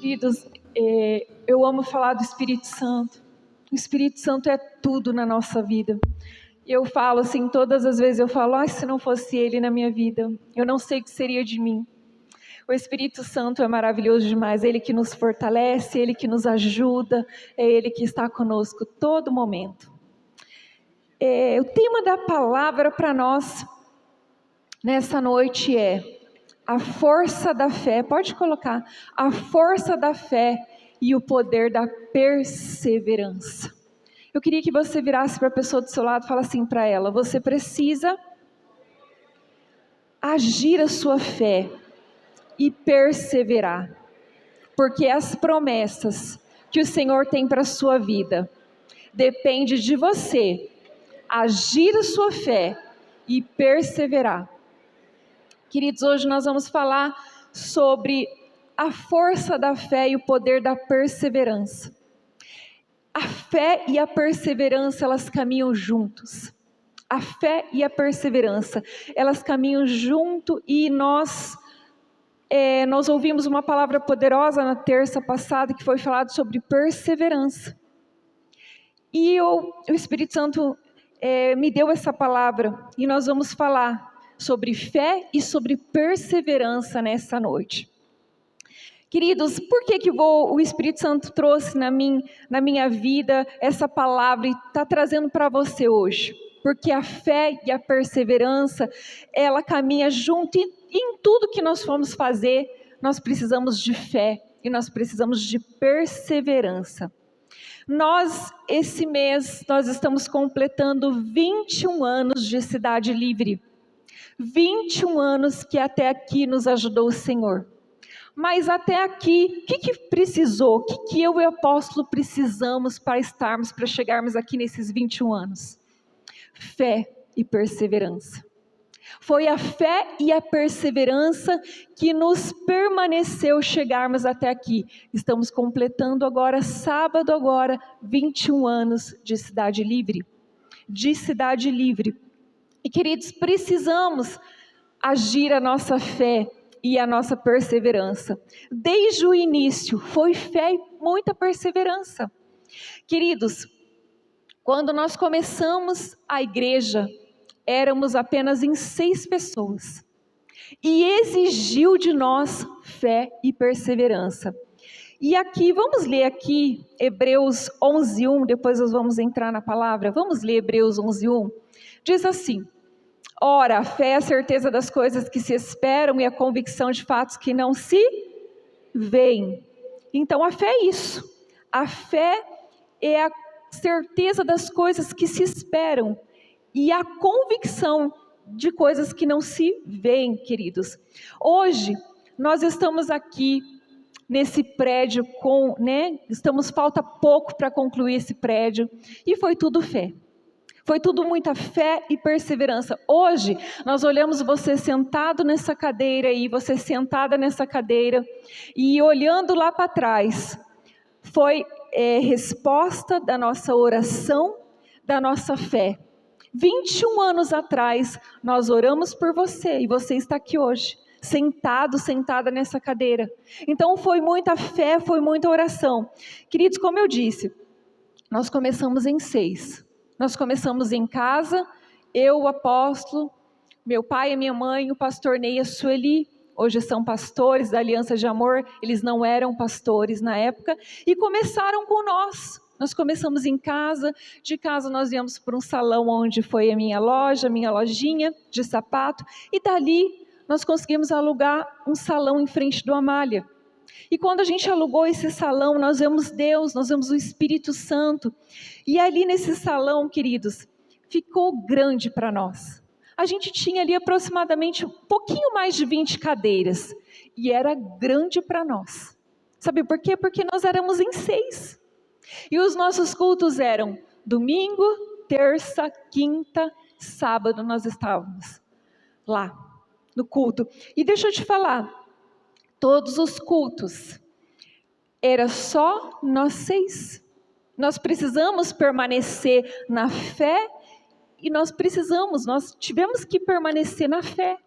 Queridos, eu amo falar do Espírito Santo. O Espírito Santo é tudo na nossa vida. Eu falo assim, todas as vezes eu falo, se não fosse Ele na minha vida, eu não sei o que seria de mim. O Espírito Santo é maravilhoso demais, é Ele que nos fortalece, é Ele que nos ajuda, é Ele que está conosco todo momento. O tema da palavra para nós nessa noite é a força da fé. Pode colocar, a força da fé e o poder da perseverança. Eu queria que você virasse para a pessoa do seu lado e falasse assim para ela: você precisa agir a sua fé e perseverar, porque as promessas que o Senhor tem para a sua vida depende de você agir a sua fé e perseverar. Queridos, hoje nós vamos falar sobre a força da fé e o poder da perseverança. A fé e a perseverança, elas caminham juntos. A fé e a perseverança, elas caminham junto, e nós ouvimos uma palavra poderosa na terça passada que foi falado sobre perseverança. E o Espírito Santo me deu essa palavra, e nós vamos falar sobre fé e sobre perseverança nessa noite. Queridos, por que o Espírito Santo trouxe na minha vida essa palavra e está trazendo para você hoje? Porque a fé e a perseverança, ela caminha junto, e em tudo que nós formos fazer, nós precisamos de fé e nós precisamos de perseverança. Esse mês, nós estamos completando 21 anos de Cidade Livre. 21 anos que até aqui nos ajudou o Senhor. Mas até aqui, o que precisou? O que eu e o apóstolo precisamos para chegarmos aqui nesses 21 anos? Fé e perseverança. Foi a fé e a perseverança que nos permaneceu chegarmos até aqui. Estamos completando agora, sábado 21 anos de Cidade Livre. E queridos, precisamos agir a nossa fé e a nossa perseverança. Desde o início, foi fé e muita perseverança. Queridos, quando nós começamos a igreja, éramos apenas em 6 pessoas. E exigiu de nós fé e perseverança. E aqui, vamos ler aqui Hebreus 11:1, depois nós vamos entrar na palavra. Vamos ler Hebreus 11:1. Diz assim: ora, a fé é a certeza das coisas que se esperam e a convicção de fatos que não se veem. Então a fé é isso. A fé é a certeza das coisas que se esperam e a convicção de coisas que não se veem, queridos. Hoje nós estamos aqui nesse prédio falta pouco para concluir esse prédio, e foi tudo fé. Foi tudo muita fé e perseverança. Hoje, nós olhamos você sentado nessa cadeira e você sentada nessa cadeira, e olhando lá para trás, foi resposta da nossa oração, da nossa fé. 21 anos atrás, nós oramos por você, e você está aqui hoje, sentada nessa cadeira. Então, foi muita fé, foi muita oração. Queridos, como eu disse, nós começamos em 6. Nós começamos em casa, eu, o apóstolo, meu pai e minha mãe, o pastor Ney e a Sueli, hoje são pastores da Aliança de Amor, eles não eram pastores na época, e começaram com nós. Nós começamos em casa, de casa nós íamos para um salão onde foi a minha lojinha de sapato, e dali nós conseguimos alugar um salão em frente do Amália. E quando a gente alugou esse salão, nós vemos Deus, nós vemos o Espírito Santo. E ali nesse salão, queridos, ficou grande para nós. A gente tinha ali aproximadamente um pouquinho mais de 20 cadeiras. E era grande para nós. Sabe por quê? Porque nós éramos em 6. E os nossos cultos eram domingo, terça, quinta, sábado, nós estávamos lá no culto. E deixa eu te falar, todos os cultos, era só nós 6. Nós precisamos permanecer na fé, e nós tivemos que permanecer na fé.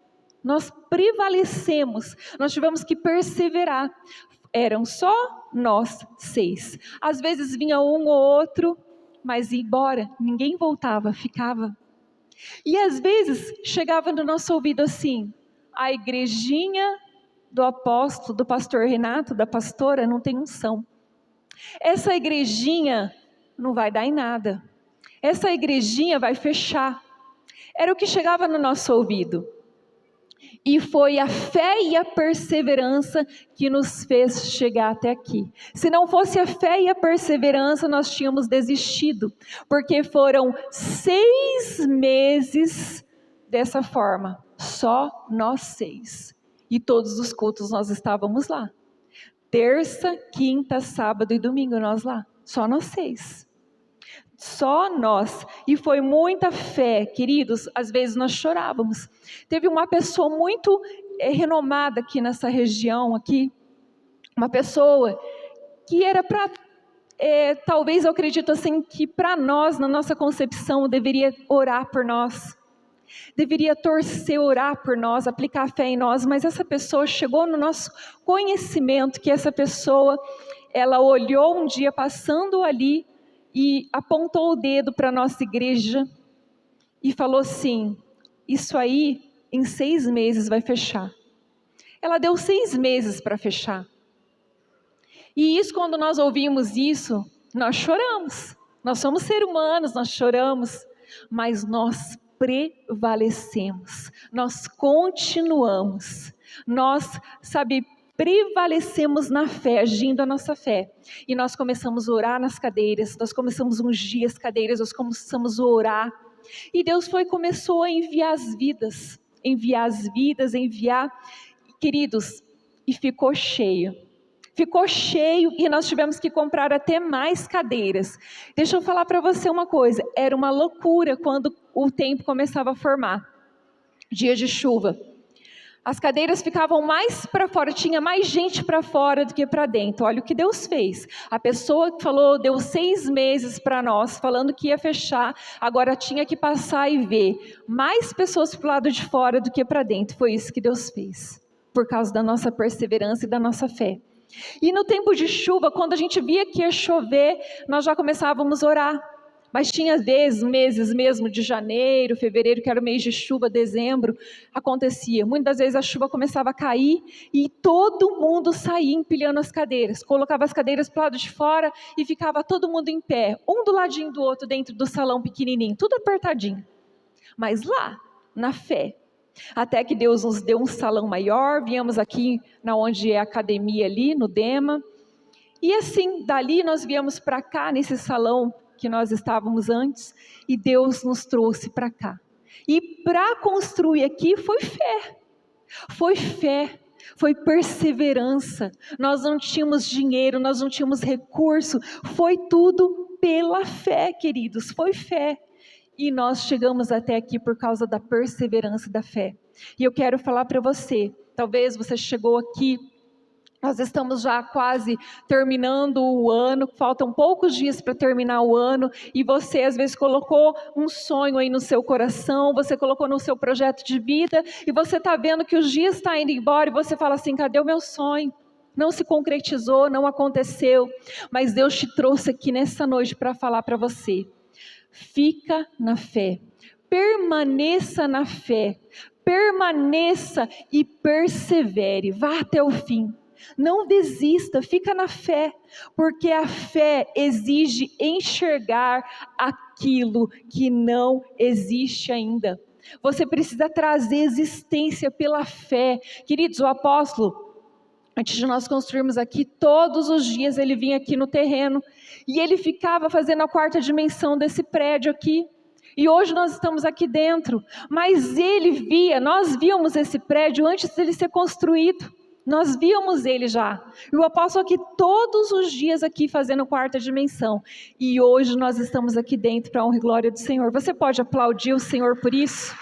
Nós prevalecemos, nós tivemos que perseverar. Eram só nós 6. Às vezes vinha um ou outro, mas ia embora, ninguém voltava, ficava. E às vezes chegava no nosso ouvido assim: a igrejinha do apóstolo, do pastor Renato, da pastora, não tem unção. Essa igrejinha não vai dar em nada. Essa igrejinha vai fechar. Era o que chegava no nosso ouvido. E foi a fé e a perseverança que nos fez chegar até aqui. Se não fosse a fé e a perseverança, nós tínhamos desistido. Porque foram 6 meses dessa forma. Só nós 6. E todos os cultos nós estávamos lá. Terça, quinta, sábado e domingo nós lá. Só nós 6. Só nós. E foi muita fé, queridos. Às vezes nós chorávamos. Teve uma pessoa muito renomada aqui nessa região, aqui. Uma pessoa que era para... talvez eu acredito assim, que para nós, na nossa concepção, deveria orar por nós. Deveria torcer, orar por nós, aplicar fé em nós. Mas essa pessoa chegou no nosso conhecimento que essa pessoa, ela olhou um dia passando ali, e apontou o dedo para a nossa igreja e falou assim: isso aí em 6 meses vai fechar. Ela deu 6 meses para fechar. E isso, quando nós ouvimos isso, nós choramos. Nós somos seres humanos, nós choramos, mas nós prevalecemos, nós continuamos, nós, prevalecemos na fé, agindo a nossa fé. E nós começamos a orar nas cadeiras, nós começamos a ungir as cadeiras, nós começamos a orar. E Deus começou a enviar as vidas, queridos, e ficou cheio. Ficou cheio e nós tivemos que comprar até mais cadeiras. Deixa eu falar para você uma coisa, era uma loucura quando o tempo começava a formar. Dia de chuva. As cadeiras ficavam mais para fora, tinha mais gente para fora do que para dentro. Olha o que Deus fez. A pessoa que falou, deu 6 meses para nós, falando que ia fechar, agora tinha que passar e ver mais pessoas para o lado de fora do que para dentro. Foi isso que Deus fez, por causa da nossa perseverança e da nossa fé. E no tempo de chuva, quando a gente via que ia chover, nós já começávamos a orar. Mas tinha vezes, meses mesmo de janeiro, fevereiro, que era o mês de chuva, dezembro, acontecia. Muitas vezes a chuva começava a cair e todo mundo saía empilhando as cadeiras. Colocava as cadeiras para o lado de fora e ficava todo mundo em pé, um do ladinho do outro dentro do salão pequenininho, tudo apertadinho. Mas lá, na fé, até que Deus nos deu um salão maior, viemos aqui na onde é a academia ali, no Dema. E assim, dali nós viemos para cá, nesse salão que nós estávamos antes, e Deus nos trouxe para cá. E para construir aqui foi fé, foi perseverança. Nós não tínhamos dinheiro, nós não tínhamos recurso, foi tudo pela fé, queridos, foi fé. E nós chegamos até aqui por causa da perseverança e da fé. E eu quero falar para você, talvez você chegou aqui, nós estamos já quase terminando o ano, faltam poucos dias para terminar o ano, e você às vezes colocou um sonho aí no seu coração, você colocou no seu projeto de vida, e você está vendo que os dias estão indo embora, e você fala assim, cadê o meu sonho? Não se concretizou, não aconteceu, mas Deus te trouxe aqui nessa noite para falar para você. Fica na fé, permaneça na fé, permaneça e persevere, vá até o fim. Não desista, fica na fé, porque a fé exige enxergar aquilo que não existe ainda. Você precisa trazer existência pela fé. Queridos, o apóstolo, antes de nós construirmos aqui, todos os dias ele vinha aqui no terreno, e ele ficava fazendo a 4ª dimensão desse prédio aqui. E hoje nós estamos aqui dentro, mas nós víamos esse prédio antes dele ser construído. Nós víamos ele já, e o apóstolo aqui todos os dias aqui fazendo 4ª dimensão, e hoje nós estamos aqui dentro para a honra e glória do Senhor. Você pode aplaudir o Senhor por isso?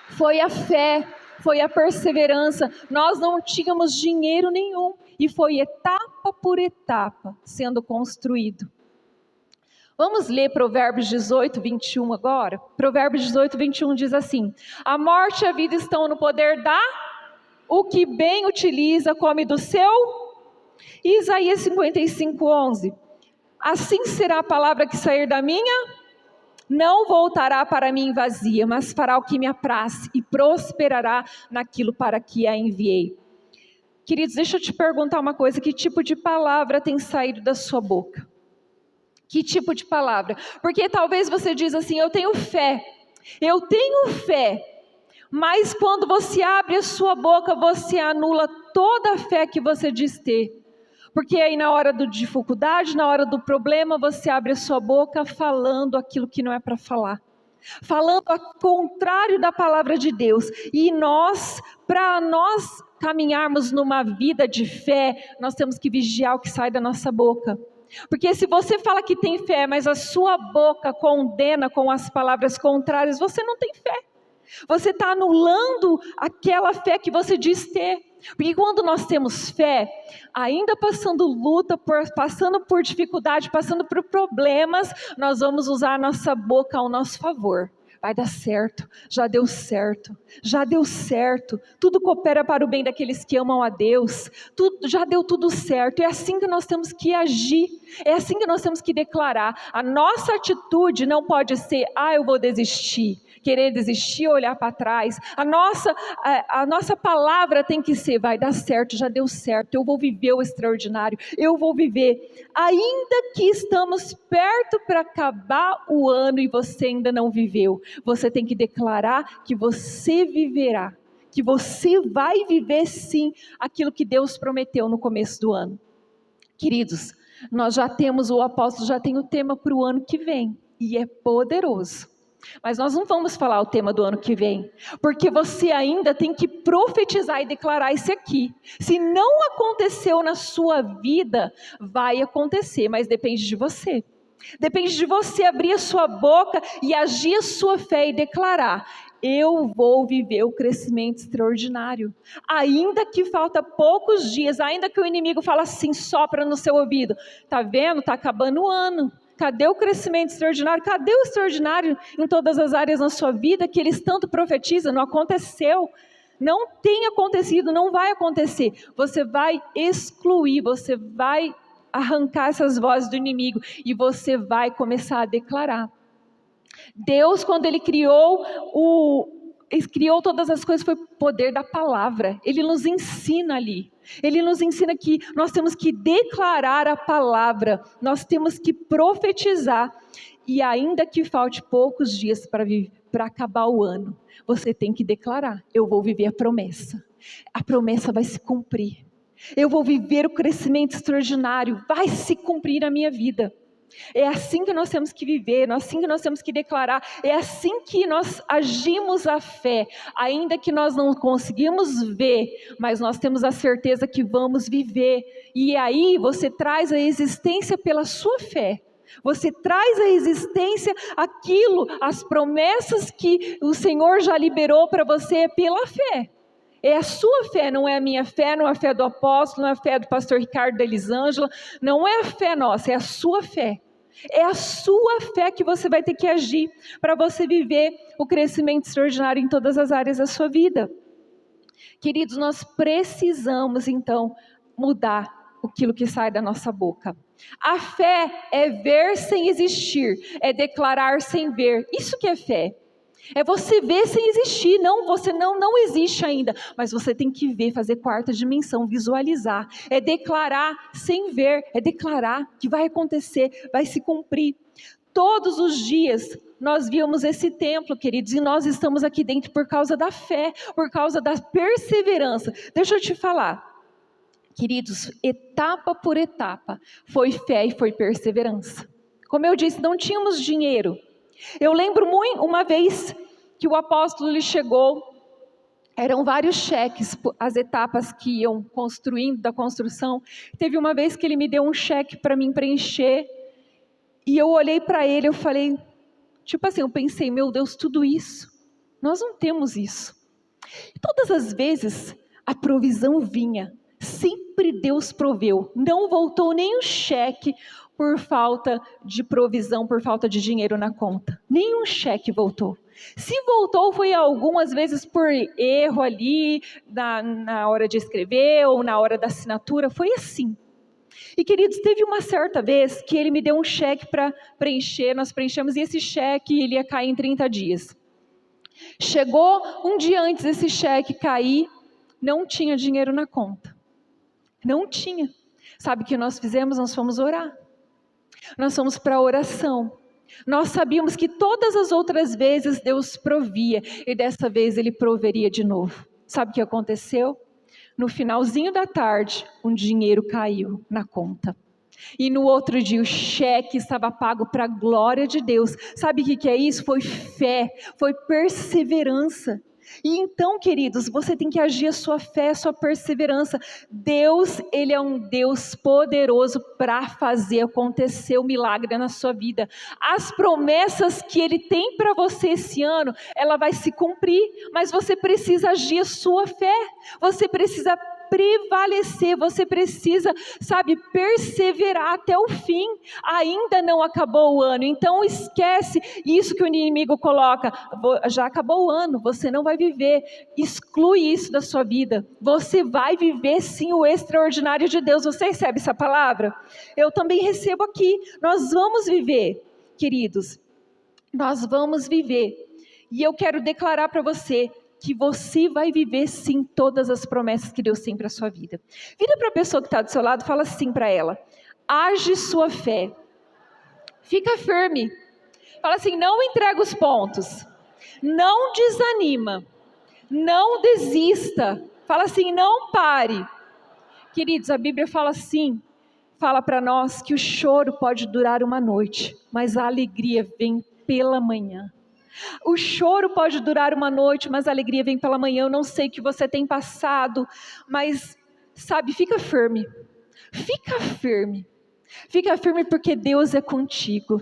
Foi a fé, foi a perseverança, nós não tínhamos dinheiro nenhum, e foi etapa por etapa sendo construído. Vamos ler Provérbios 18, 21 agora? Provérbios 18, 21 diz assim, a morte e a vida estão no poder da o que bem utiliza come do seu. Isaías 55:11. Assim será a palavra que sair da minha, não voltará para mim vazia, mas fará o que me apraz e prosperará naquilo para que a enviei. Queridos, deixa eu te perguntar uma coisa, que tipo de palavra tem saído da sua boca? Que tipo de palavra? Porque talvez você diz assim, eu tenho fé, mas quando você abre a sua boca, você anula toda a fé que você diz ter. Porque aí na hora da dificuldade, na hora do problema, você abre a sua boca falando aquilo que não é para falar. Falando ao contrário da palavra de Deus. E para nós caminharmos numa vida de fé, nós temos que vigiar o que sai da nossa boca. Porque se você fala que tem fé, mas a sua boca condena com as palavras contrárias, você não tem fé. Você está anulando aquela fé que você diz ter. Porque quando nós temos fé, ainda passando luta, passando por dificuldade, passando por problemas, nós vamos usar a nossa boca ao nosso favor. Vai dar certo, já deu certo, tudo coopera para o bem daqueles que amam a Deus, já deu tudo certo. É assim que nós temos que agir, é assim que nós temos que declarar. A nossa atitude não pode ser, eu vou desistir, querer desistir, olhar para trás. A nossa palavra tem que ser, vai dar certo, já deu certo, eu vou viver o extraordinário, eu vou viver, ainda que estamos perto para acabar o ano e você ainda não viveu, você tem que declarar que você viverá, que você vai viver sim, aquilo que Deus prometeu no começo do ano. Queridos, o apóstolo já tem o tema para o ano que vem, e é poderoso. Mas nós não vamos falar o tema do ano que vem, porque você ainda tem que profetizar e declarar isso aqui. Se não aconteceu na sua vida, vai acontecer, mas depende de você. Depende de você abrir a sua boca e agir a sua fé e declarar: eu vou viver o crescimento extraordinário. Ainda que falta poucos dias, ainda que o inimigo fala assim, sopra no seu ouvido. Tá vendo? Tá acabando o ano. Cadê o crescimento extraordinário? Cadê o extraordinário em todas as áreas na sua vida que eles tanto profetizam? Não aconteceu. Não tem acontecido, não vai acontecer. Você vai excluir, você vai arrancar essas vozes do inimigo e você vai começar a declarar. Deus, quando Ele criou todas as coisas, foi o poder da palavra. Ele nos ensina ali. Ele nos ensina que nós temos que declarar a palavra, nós temos que profetizar. E ainda que falte poucos dias para acabar o ano, você tem que declarar: eu vou viver a promessa. A promessa vai se cumprir. Eu vou viver o crescimento extraordinário, vai se cumprir na minha vida. É assim que nós temos que viver, é assim que nós temos que declarar, é assim que nós agimos a fé, ainda que nós não conseguimos ver, mas nós temos a certeza que vamos viver, e aí você traz a existência pela sua fé, você traz a existência aquilo, as promessas que o Senhor já liberou para você pela fé. É a sua fé, não é a minha fé, não é a fé do apóstolo, não é a fé do pastor Ricardo, da Elisângela, não é a fé nossa, é a sua fé. É a sua fé que você vai ter que agir para você viver o crescimento extraordinário em todas as áreas da sua vida. Queridos, nós precisamos então mudar aquilo que sai da nossa boca. A fé é ver sem existir, é declarar sem ver. Isso que é fé. É você ver sem existir, você não existe ainda, mas você tem que ver, fazer quarta dimensão, visualizar, é declarar sem ver, é declarar que vai acontecer, vai se cumprir. Todos os dias nós víamos esse templo, queridos, e nós estamos aqui dentro por causa da fé, por causa da perseverança. Deixa eu te falar, queridos, etapa por etapa, foi fé e foi perseverança. Como eu disse, não tínhamos dinheiro. Eu lembro muito, uma vez que o apóstolo lhe chegou, eram vários cheques, as etapas que iam construindo da construção. Teve uma vez que ele me deu um cheque para mim preencher, e eu olhei para ele, eu falei, eu pensei, meu Deus, tudo isso, nós não temos isso. E todas as vezes a provisão vinha, sempre Deus proveu, não voltou nem um cheque por falta de provisão, por falta de dinheiro na conta. Nenhum cheque voltou. Se voltou, foi algumas vezes por erro ali, na hora de escrever ou na hora da assinatura, foi assim. E queridos, teve uma certa vez que ele me deu um cheque para preencher, nós preenchemos e esse cheque ele ia cair em 30 dias. Chegou um dia antes desse cheque cair, não tinha dinheiro na conta. Não tinha. Sabe o que nós fizemos? Nós fomos orar. Nós fomos para a oração. Nós sabíamos que todas as outras vezes Deus provia e dessa vez Ele proveria de novo. Sabe o que aconteceu? No finalzinho da tarde, um dinheiro caiu na conta. E no outro dia o cheque estava pago para a glória de Deus. Sabe o que é isso? Foi fé, foi perseverança. E então, queridos, você tem que agir a sua fé, a sua perseverança. Deus, Ele é um Deus poderoso para fazer acontecer o milagre na sua vida. As promessas que Ele tem para você esse ano, ela vai se cumprir, mas você precisa agir a sua fé. Você precisa prevalecer, você precisa, perseverar até o fim. Ainda não acabou o ano, então esquece isso que o inimigo coloca, já acabou o ano, você não vai viver, exclui isso da sua vida, você vai viver sim o extraordinário de Deus. Você recebe essa palavra? Eu também recebo aqui, nós vamos viver, queridos, nós vamos viver, e eu quero declarar para você, que você vai viver sim todas as promessas que Deus tem para a sua vida. Vira para a pessoa que está do seu lado, fala assim para ela: age sua fé, fica firme, fala assim, não entrega os pontos, não desanima, não desista, fala assim, não pare. Queridos, a Bíblia fala assim, fala para nós que o choro pode durar uma noite, mas a alegria vem pela manhã. O choro pode durar uma noite, mas a alegria vem pela manhã. Eu não sei o que você tem passado, mas fica firme, fica firme, fica firme porque Deus é contigo.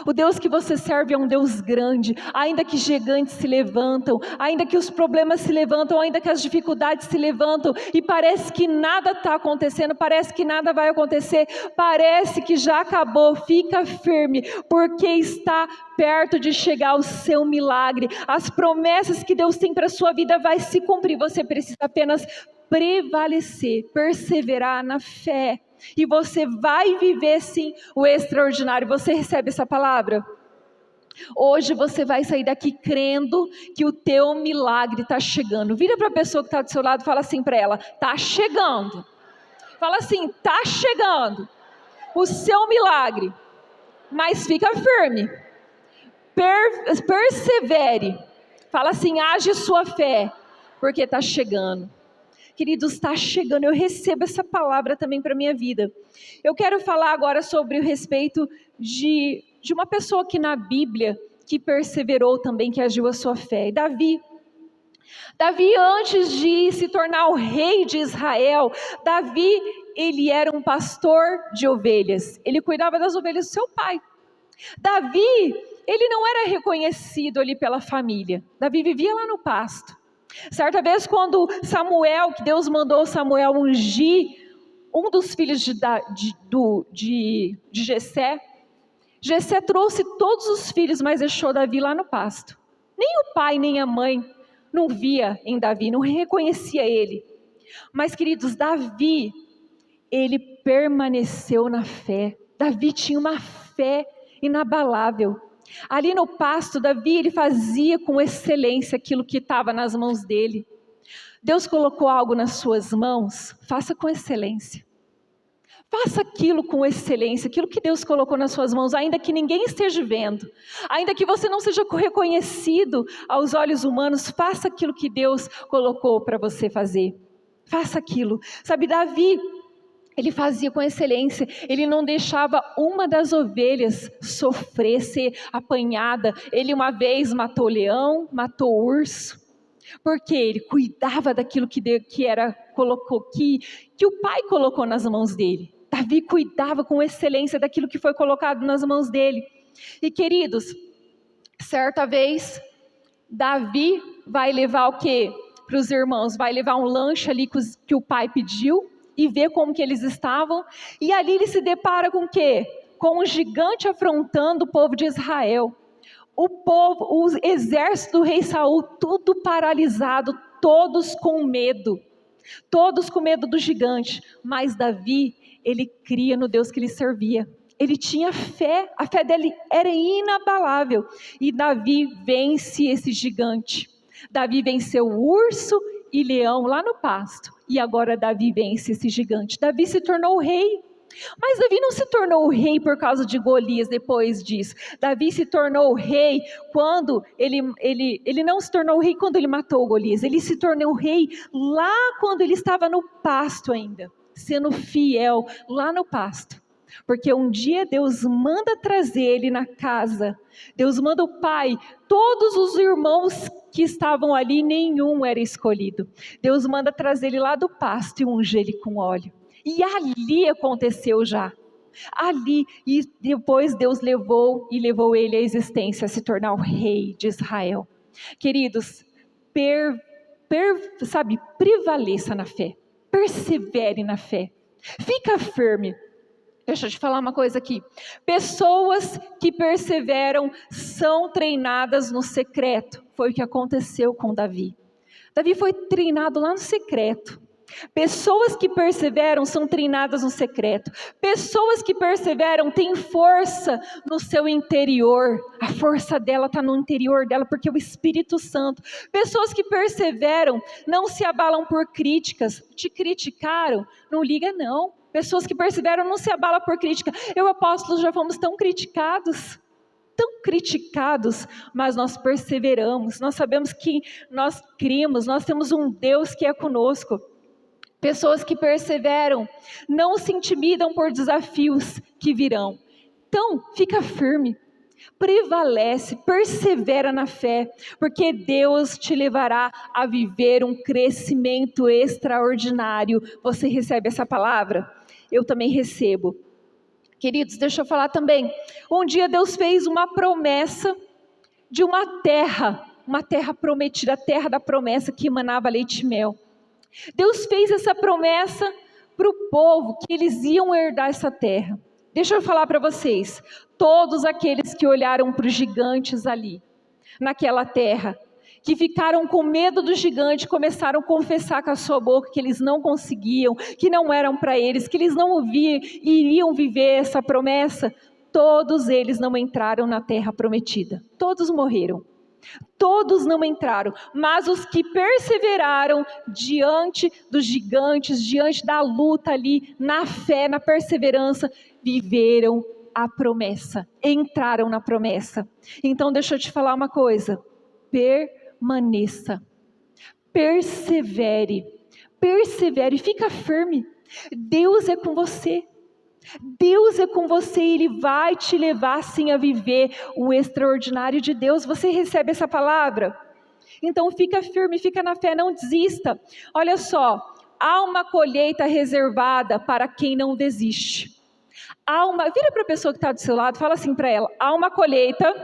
O Deus que você serve é um Deus grande, ainda que gigantes se levantam, ainda que os problemas se levantam, ainda que as dificuldades se levantam, e parece que nada está acontecendo, parece que nada vai acontecer, parece que já acabou, fica firme, porque está perto de chegar o seu milagre, as promessas que Deus tem para a sua vida vai se cumprir, você precisa apenas prevalecer, perseverar na fé, e você vai viver sim o extraordinário. Você recebe essa palavra? Hoje você vai sair daqui crendo que o teu milagre está chegando. Vira para a pessoa que está do seu lado e fala assim para ela: está chegando. Fala assim: está chegando o seu milagre, mas fica firme, persevere. Fala assim: age sua fé, porque está chegando. Queridos, está chegando, eu recebo essa palavra também para a minha vida. Eu quero falar agora sobre o respeito de uma pessoa que na Bíblia, que perseverou também, que agiu a sua fé. Davi, antes de se tornar o rei de Israel, Davi, ele era um pastor de ovelhas. Ele cuidava das ovelhas do seu pai. Davi, ele não era reconhecido ali pela família. Davi vivia lá no pasto. Certa vez quando Samuel, que Deus mandou Samuel ungir um dos filhos de Jessé, Jessé trouxe todos os filhos, mas deixou Davi lá no pasto. Nem o pai nem a mãe não via em Davi, não reconhecia ele. Mas queridos, Davi, ele permaneceu na fé. Davi tinha uma fé inabalável. Ali no pasto, Davi, ele fazia com excelência aquilo que estava nas mãos dele. Deus colocou algo nas suas mãos, faça com excelência. Faça aquilo com excelência, aquilo que Deus colocou nas suas mãos, ainda que ninguém esteja vendo, ainda que você não seja reconhecido aos olhos humanos, faça aquilo que Deus colocou para você fazer. Faça aquilo. Davi, ele fazia com excelência, ele não deixava uma das ovelhas sofrer, ser apanhada. Ele uma vez matou leão, matou urso, porque ele cuidava daquilo que o pai colocou nas mãos dele. Davi cuidava com excelência daquilo que foi colocado nas mãos dele. E queridos, certa vez, Davi vai levar o quê? Para os irmãos, vai levar um lanche ali que o pai pediu, e ver como que eles estavam, e ali ele se depara com o quê? Com um gigante afrontando o povo de Israel. o povo, o exército do rei Saul, tudo paralisado, todos com medo do gigante. Mas Davi, ele cria no Deus que ele servia. Ele tinha fé, a fé dele era inabalável. E Davi vence esse gigante. Davi venceu o urso e leão lá no pasto. E agora Davi vence esse gigante. Davi se tornou rei. Mas Davi não se tornou rei por causa de Golias depois disso. Davi se tornou rei quando ele não se tornou rei quando ele matou Golias. Ele se tornou rei lá quando ele estava no pasto ainda, sendo fiel lá no pasto. Porque um dia Deus manda trazer ele na casa. Deus manda o pai, todos os irmãos que estavam ali, nenhum era escolhido. Deus manda trazer ele lá do pasto e ungir ele com óleo. E ali aconteceu já. Ali, e depois Deus levou ele à existência, a se tornar o rei de Israel. Queridos, prevaleça na fé. Persevere na fé. Fica firme. Deixa eu te falar uma coisa aqui. Pessoas que perseveram são treinadas no secreto. Foi o que aconteceu com Davi. Davi foi treinado lá no secreto. Pessoas que perseveram são treinadas no secreto. Pessoas que perseveram têm força no seu interior. A força dela está no interior dela, porque é o Espírito Santo. Pessoas que perseveram não se abalam por críticas. Te criticaram? Não liga não. Pessoas que perseveram não se abalam por crítica. Eu, apóstolos, já fomos tão criticados, mas nós perseveramos. Nós sabemos que nós cremos, nós temos um Deus que é conosco. Pessoas que perseveram não se intimidam por desafios que virão. Então, fica firme, prevalece, persevera na fé, porque Deus te levará a viver um crescimento extraordinário. Você recebe essa palavra? Eu também recebo. Queridos, deixa eu falar também. Um dia Deus fez uma promessa de uma terra prometida, a terra da promessa que emanava leite e mel. Deus fez essa promessa para o povo, que eles iam herdar essa terra. Deixa eu falar para vocês, todos aqueles que olharam para os gigantes ali, naquela terra, que ficaram com medo do gigante, começaram a confessar com a sua boca que eles não conseguiam, que não eram para eles, que eles não iriam viver essa promessa, todos eles não entraram na terra prometida, todos morreram. Todos não entraram, mas os que perseveraram diante dos gigantes, diante da luta ali, na fé, na perseverança, viveram a promessa, entraram na promessa. Então deixa eu te falar uma coisa, permaneça, persevere, fica firme, Deus é com você. Deus é com você, Ele vai te levar sim a viver o extraordinário de Deus. Você recebe essa palavra? Então fica firme, fica na fé, não desista. Olha só, há uma colheita reservada para quem não desiste. Vira para a pessoa que está do seu lado, fala assim para ela, há uma colheita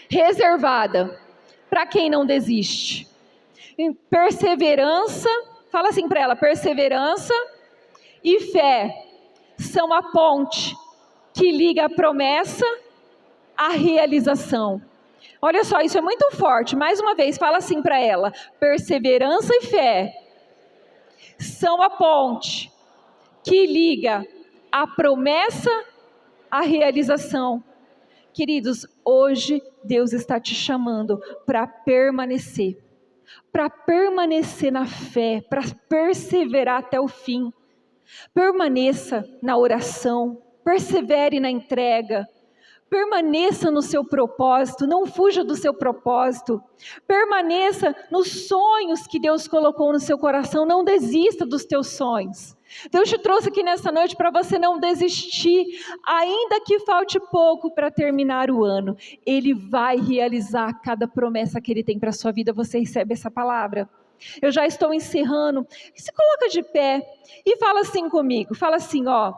reservada para quem não desiste. Perseverança, fala assim para ela, perseverança e fé são a ponte que liga a promessa à realização. Olha só, isso é muito forte. Mais uma vez, fala assim para ela. Perseverança e fé são a ponte que liga a promessa à realização. Queridos, hoje Deus está te chamando para permanecer na fé, para perseverar até o fim. Permaneça na oração, persevere na entrega, permaneça no seu propósito, não fuja do seu propósito, permaneça nos sonhos que Deus colocou no seu coração, não desista dos teus sonhos. Deus te trouxe aqui nessa noite para você não desistir, ainda que falte pouco para terminar o ano, Ele vai realizar cada promessa que Ele tem para a sua vida. Você recebe essa palavra? Eu já estou encerrando. Se coloca de pé e fala assim comigo. Fala assim, ó.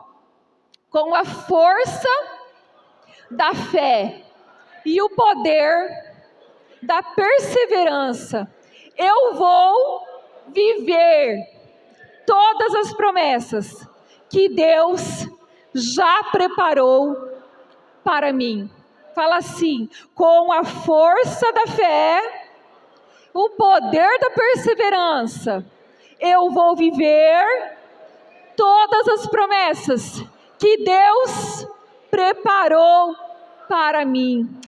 Com a força da fé e o poder da perseverança, eu vou viver todas as promessas que Deus já preparou para mim. Fala assim: com a força da fé, o poder da perseverança, eu vou viver todas as promessas que Deus preparou para mim.